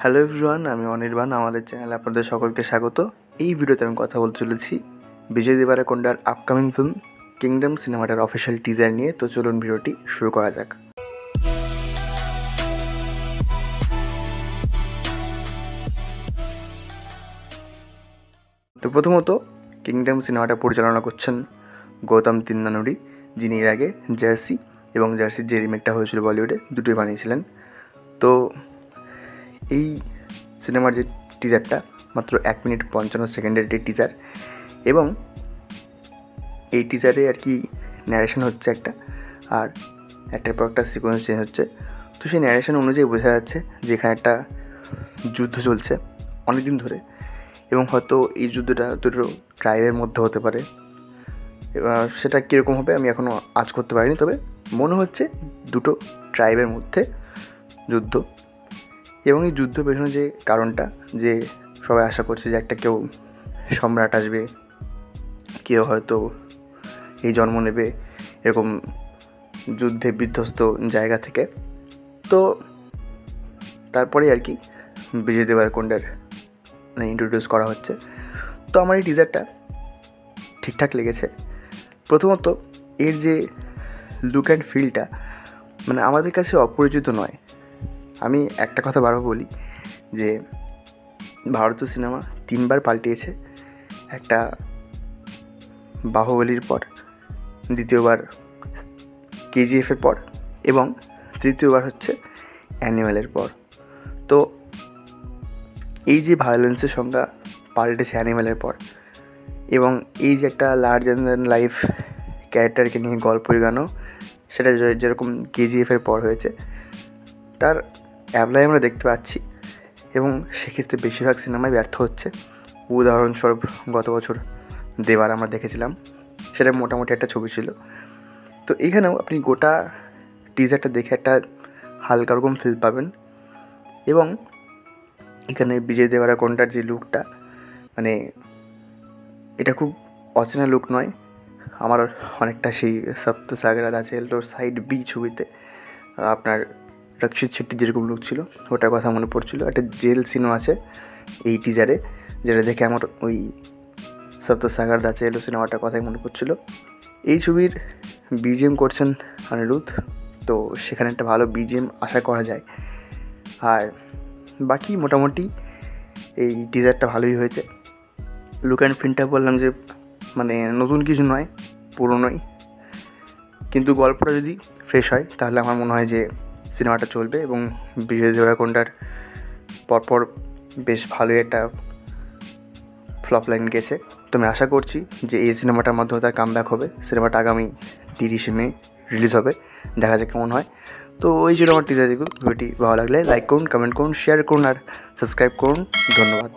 Hello everyone, আমি অনির্বাণ। আমাদের চ্যানেলে আপনাদের সকলকে স্বাগত। এই ভিডিওতে আমি কথা বলতে চলেছি বিজয় দেবারাকোন্ডার আপকামিং ফিল্ম কিংডম সিনেমাটার অফিসিয়াল টিজার নিয়ে। তো চলুন ভিডিওটি শুরু করা যাক। তো প্রথমত কিংডম সিনেমাটা পরিচালনা করছেন গৌতম তিন্নানুরি, যিনি এর আগে জার্সি এবং জার্সির যে রিমেকটা হয়েছিল বলিউডে, দুটোই বানিয়েছিলেন। তো এই সিনেমার যে টিজারটা মাত্র 1 মিনিট 55 সেকেন্ডের একটি টিজার, এবং এই টিজারে আর কি ন্যারেশন হচ্ছে একটা, আর একটার পর একটা সিকোয়েন্স চেঞ্জ হচ্ছে। তো সেই ন্যারেশন অনুযায়ী বোঝা যাচ্ছে যে এখানে একটা যুদ্ধ চলছে অনেক দিন ধরে, এবং হয়তো এই যুদ্ধটা দুটো ট্রাইবের মধ্যে হতে পারে। এবার সেটা কীরকম হবে আমি এখনও আজ করতে পারিনি, তবে মনে হচ্ছে দুটো ট্রাইবের মধ্যে যুদ্ধ। এবং এই যুদ্ধ পেছনে যে কারণটা, যে সবাই আশা করছে যে একটা কেউ সম্রাট আসবে, কেউ হয়তো এই জন্ম নেবে এরকম যুদ্ধে বিধ্বস্ত জায়গা থেকে। তো তারপরে আর কি বিজয় দেবারকোন্ডার ইন্ট্রোডিউস করা হচ্ছে। তো আমার এই টিজারটা ঠিকঠাক লেগেছে। প্রথমত এর যে লুক অ্যান্ড ফিলটা মানে আমাদের কাছে অপরিচিত নয়। আমি একটা কথা বারবার বলি যে ভারতীয় সিনেমা 3বার পাল্টিয়েছে। একটা বাহুবলীর পর, দ্বিতীয়বার কেজিএফের পর, এবং তৃতীয়বার হচ্ছে অ্যানিমেলের পর। তো এই যে ভায়োলেন্সের সংজ্ঞা পাল্টেছে অ্যানিমেলের পর, এবং এই যে একটা লার্জার দ্যান লাইফ ক্যারেক্টারকে নিয়ে গল্প এগানো, সেটা যেরকম কেজিএফের পর হয়েছে, তার অ্যাপ্লাই আমরা দেখতে পাচ্ছি। এবং সেক্ষেত্রে বেশিরভাগ সিনেমায় ব্যর্থ হচ্ছে। উদাহরণস্বরূপ গত বছর দেবার আমরা দেখেছিলাম, সেটা মোটামুটি একটা ছবি ছিল। তো এখানেও আপনি গোটা টিজারটা দেখে একটা হালকা রকম ফিল পাবেন। এবং এখানে বিজয় দেবারাকোন্ডার যে লুকটা, মানে এটা খুব অচেনা লুক নয়। আমার অনেকটা সেই সপ্তসাগরা দাচেলোর সাইড বি ছবিতে আপনার রক্ষিত শেট্টির যেরকম লুক ছিল, ওটার কথা মনে পড়ছিল। একটা জেল সিনও আছে এই টিজারে, যেটা দেখে আমার ওই সপ্তসাগর দাচেলো সিনেমাটার কথাই মনে পড়ছিল। এই ছবির বিজিএম করছেন অনিরুদ্ধ, তো সেখানে একটা ভালো বিজিএম আশা করা যায়। আর বাকি মোটামুটি এই টিজারটা ভালোই হয়েছে। লুক অ্যান্ড ফিলটা বললাম যে মানে নতুন কিছু নয়, পুরনোই, কিন্তু গল্পটা যদি ফ্রেশ হয় তাহলে আমার মনে হয় যে সিনেমাটা চলবে। এবং বিজয় দেবারকোন্ডার পরপর বেশ ভালোই একটা ফ্লপ লাইন গেছে। তো আমি আশা করছি যে এই সিনেমাটার মাধ্যমে তার কামব্যাক হবে। সিনেমাটা আগামী 30 মে রিলিজ হবে, দেখা যাক কেমন হয়। তো ওই জন্য আমার টিজার রিভিউ। ভিডিওটি ভালো লাগলে লাইক করুন, কমেন্ট করুন, শেয়ার করুন আর সাবস্ক্রাইব করুন। ধন্যবাদ।